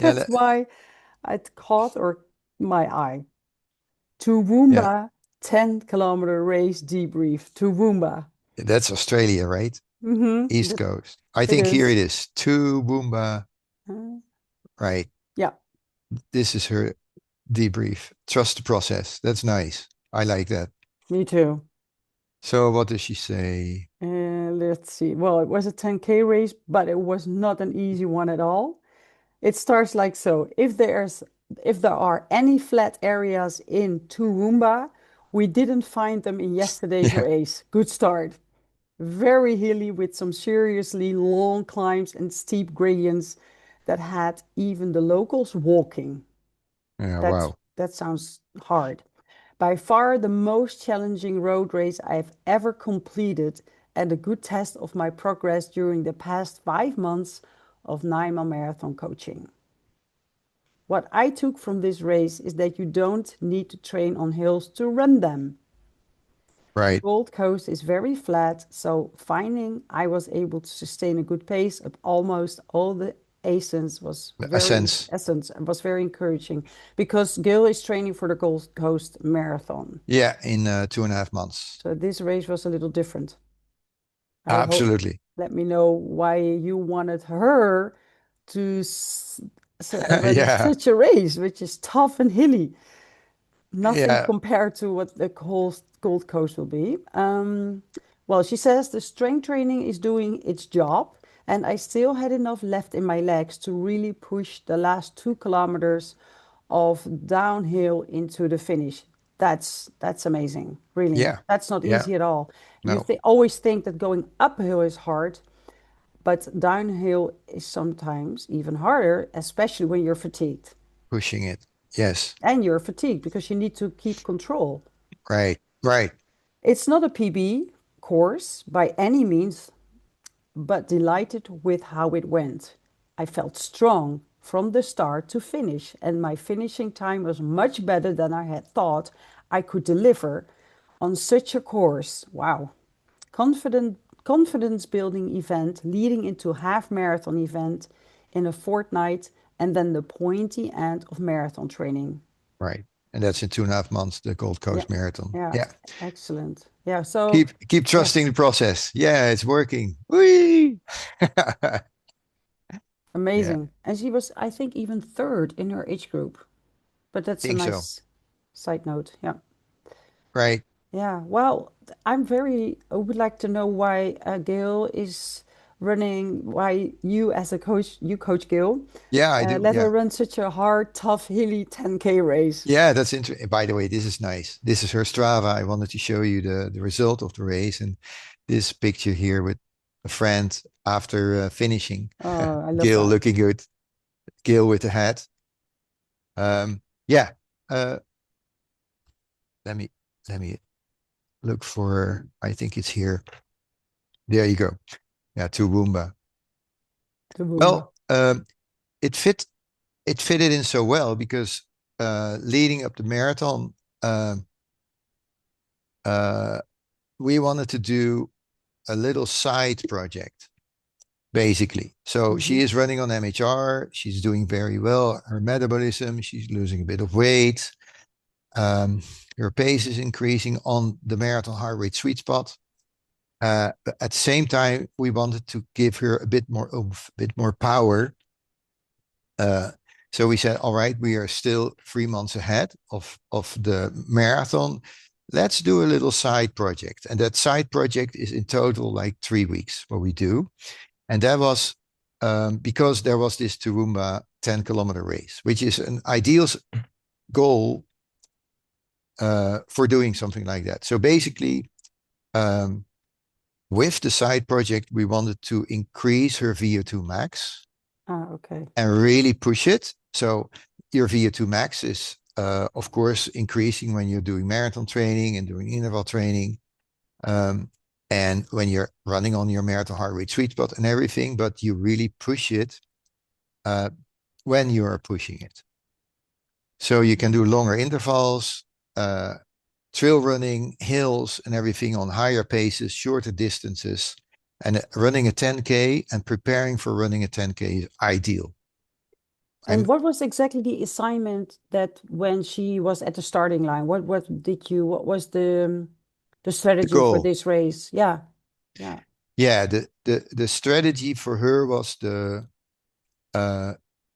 Yeah, That's why it caught my eye. yeah, Toowoomba 10-kilometer race debrief. Toowoomba. that's Australia, right? East That Coast. I it think here it is. is. To Boomba, Uh, right? yeah, This is her debrief. Trust the process. That's nice. I like that. me too. So what does she say? Let's see. Well, it was a 10K race, but it was not an easy one at all. It starts like so. If there are any flat areas in Toowoomba, we didn't find them in yesterday's Yeah, race. Good start. Very hilly with some seriously long climbs and steep gradients that had even the locals walking. yeah, wow. That sounds hard. By far the most challenging road race I've ever completed and a good test of my progress during the past 5 months of 9-mile marathon coaching. What I took from this race is that you don't need to train on hills to run them. The Right. Gold Coast is very flat, so finding I was able to sustain a good pace at almost all the A sense. essence was very encouraging because Gil is training for the Gold Coast Marathon. Yeah, in 2.5 months. So this race was a little different. I hope. Absolutely. Let me know why you wanted her to run Yeah, such a race, which is tough and hilly. Nothing yeah, compared to what the whole Gold Coast will be. Well, she says the strength training is doing its job, and I still had enough left in my legs to really push the last 2 kilometers of downhill into the finish. That's amazing, really. yeah, That's not yeah. easy at all. You No, th always think that going uphill is hard, but downhill is sometimes even harder, especially when you're fatigued. pushing it. Yes, And you're fatigued because you need to keep control. right, right, It's not a PB course by any means, but delighted with how it went. I felt strong from the start to finish, and my finishing time was much better than I had thought I could deliver on such a course. Wow. Confidence building event leading into half marathon event in a fortnight and then the pointy end of marathon training. right. And that's in 2.5 months, the Gold Yeah. Coast Marathon. Yeah. Yeah. Excellent. Yeah. So, Keep yeah. trusting the process. Yeah, it's working. Whee! Yeah, Amazing. And she was, I think, even third in her age group. But that's a think so. nice side note. Yeah. Right. Yeah. Well, I would like to know why Gail is running, why you as a coach, you coach Gail, Yeah, I do. let her Yeah. run such a hard, tough, hilly 10K race. Yeah, that's interesting. By the way, this is nice. This is her Strava. I wanted to show you the result of the race and this picture here with a friend after finishing. Oh, I love Gail that. looking good. Gail with the hat. Yeah. Uh, let me let me look for. I think it's here. There you go. Yeah, to Woomba. The Boomba. Well, it fit it fitted in so well because leading up the marathon, um, uh, we wanted to do a little side project, basically. So she Hmm. is running on MHR. She's doing very well. Her metabolism, she's losing a bit of weight. Um, her pace is increasing on the marathon heart rate sweet spot. But at the same time, we wanted to give her a bit more oomph, a bit more power. Uh, so we said, all right, we are still 3 months ahead of the marathon. Let's do a little side project. And that side project is in total like 3 weeks, what we do. And that was because there was this Toowoomba 10-kilometer race, which is an ideal goal for doing something like that. So basically, um, with the side project, we wanted to increase her VO2 max Ah, okay. and really push it. So your VO2 max is, of course, increasing when you're doing marathon training and doing interval training. Um, and when you're running on your marathon heart rate sweet spot and everything, but you really push it uh, when you are pushing it. So you can do longer intervals, uh, trail running, hills, and everything on higher paces, shorter distances. And running a 10K and preparing for running a 10K is ideal. And what was exactly the assignment that when she was at the starting line? What was the The strategy for goal. this race? Yeah. Yeah. Yeah, the strategy for her was uh,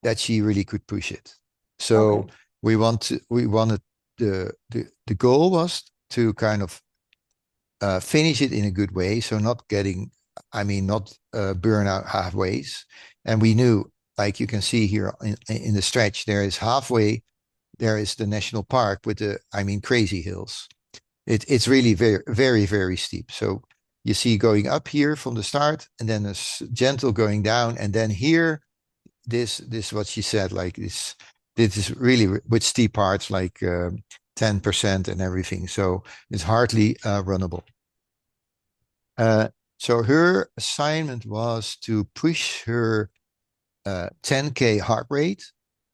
that she really could push it. So Okay. we wanted the goal was to kind of finish it in a good way. So not getting, I mean, not burn out halfways. And we knew, like you can see here in the stretch, there is halfway, there is the national park with the, I mean, crazy hills. It's really very, very, very steep. So you see going up here from the start, and then a gentle going down, and then here, this what she said, like this is really with steep parts, like 10% and everything. So it's hardly runnable. Uh, so her assignment was to push her 10K heart rate.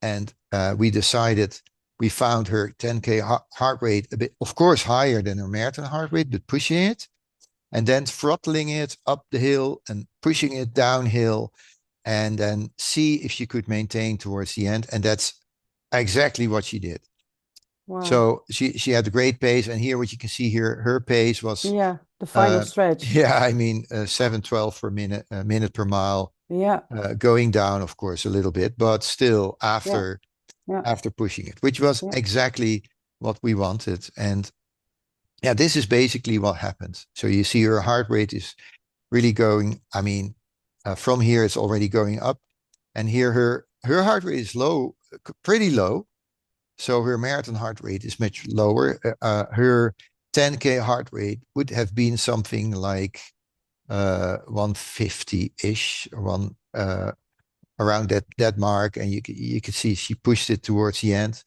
And we decided, we found her 10K heart rate a bit, of course, higher than her marathon heart rate, but pushing it and then throttling it up the hill and pushing it downhill and then see if she could maintain towards the end. And that's exactly what she did. Wow. So she had a great pace. And here, what you can see here, her pace was, Yeah. The final uh, stretch. yeah, I mean, 7:12 per minute, minute per mile, Yeah. going down, of course, a little bit, but still Yeah. Yeah. after pushing it, which was Yeah. exactly what we wanted. And yeah, this is basically what happened. So you see her heart rate is really going. I mean, from here it's already going up, and here her heart rate is low, pretty low. So her marathon heart rate is much lower. Her 10K heart rate would have been something like 150-ish, one around that mark, and you could see she pushed it towards the end.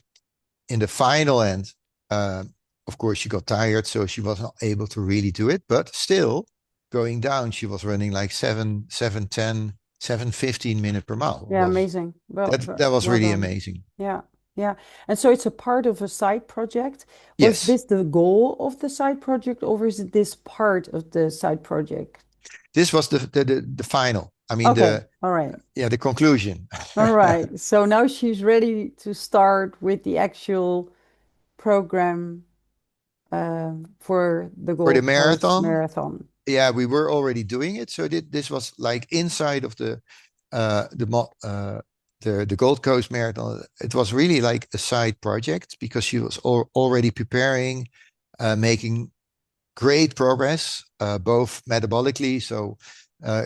In the final end, uh, of course, she got tired, so she was not able to really do it. But still, going down, she was running like 7:10, 7:15 minute per mile. Yeah. Amazing. Well, That was well really done. amazing. Yeah. Yeah. And so it's a part of a side project. Was Yes, this the goal of the side project, or is it this part of the side project? this was the final. I mean, Okay. All right. the conclusion. All right. So now she's ready to start with the actual program for the For the Gold Coast marathon, Marathon. yeah, we were already doing it. So this was like inside of uh, the the Gold Coast Marathon. It was really like a side project because she was already preparing, making great progress, both metabolically. So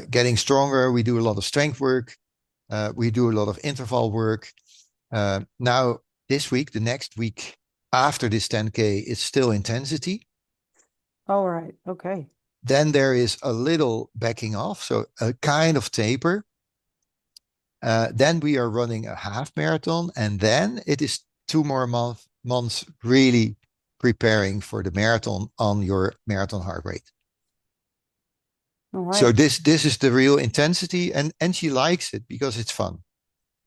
getting stronger. We do a lot of strength work. We do a lot of interval work. Now this week, the next week after this 10K, it's still intensity. All right. Okay. Then there is a little backing off, so a kind of taper. Then we are running a half marathon, and then it is 2 more months really preparing for the marathon on your marathon heart rate. All So right. this is the real intensity, and she likes it because it's fun,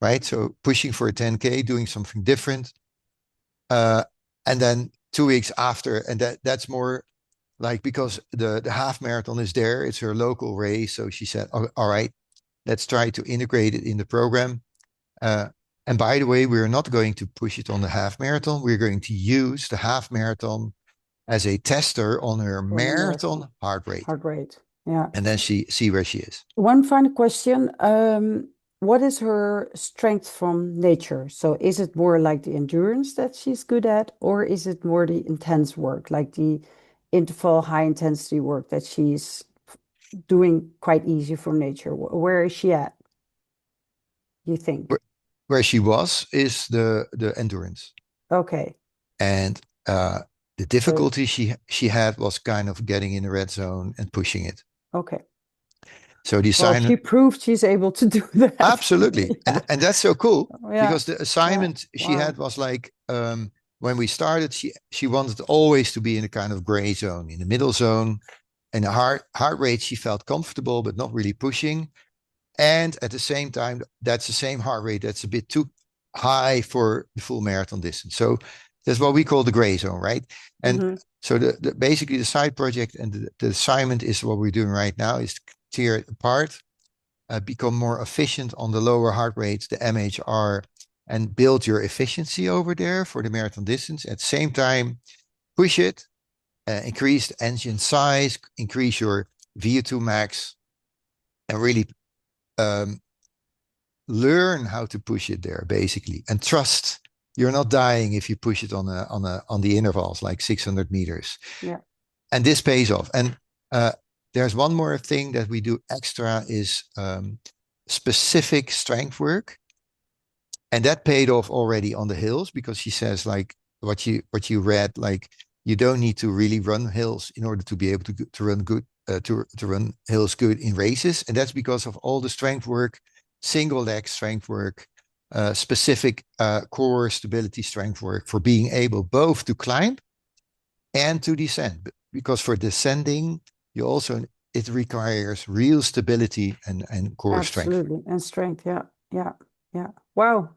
right? So pushing for a 10K, doing something different, uh, and then 2 weeks after, and that's more like because the half marathon is there, it's her local race. So she said, "Oh, all right, let's try to integrate it in the program." Uh, and by the way, we're not going to push it on the half marathon. We're going to use the half marathon as a tester on her For the marathon marathon heart rate. heart rate. Yeah. And then she see where she is. One final question. What is her strength from nature? So is it more like the endurance that she's good at, or is it more the intense work, like the interval high intensity work that she's doing quite easy from nature? Where is she at, you think? Where she was is the endurance. Okay. And the So, difficulty she had was kind of getting in the red zone and pushing it. okay. So the Well, she assignment, proved she's able to do that. absolutely, Yeah. and that's so cool Yeah. because the Yeah. assignment she had Wow. was like, when we started, she wanted always to be in a kind of gray zone, in the middle zone, and the heart rate she felt comfortable but not really pushing, and at the same time that's the same heart rate that's a bit too high for the full marathon distance. So that's what we call the gray zone, right? And Hmm. so basically the side project and the assignment is what we're doing right now is to tear it apart, become more efficient on the lower heart rates, the MHR, and build your efficiency over there for the marathon distance. At the same time, push it, increase the engine size, increase your VO2 max, and really um, learn how to push it there, basically, and trust you're not dying if you push it on the intervals like 600 meters. Yeah. And this pays off. And uh, there's one more thing that we do extra is specific strength work, and that paid off already on the hills, because she says, like, what you read, like, you don't need to really run hills in order to be able to run good to run hills good in races, and that's because of all the strength work, single leg strength work, specific core stability strength work for being able both to climb and to descend. Because for descending, you also it requires real stability and core strength. Absolutely. And strength. Yeah. Yeah. Yeah. Wow.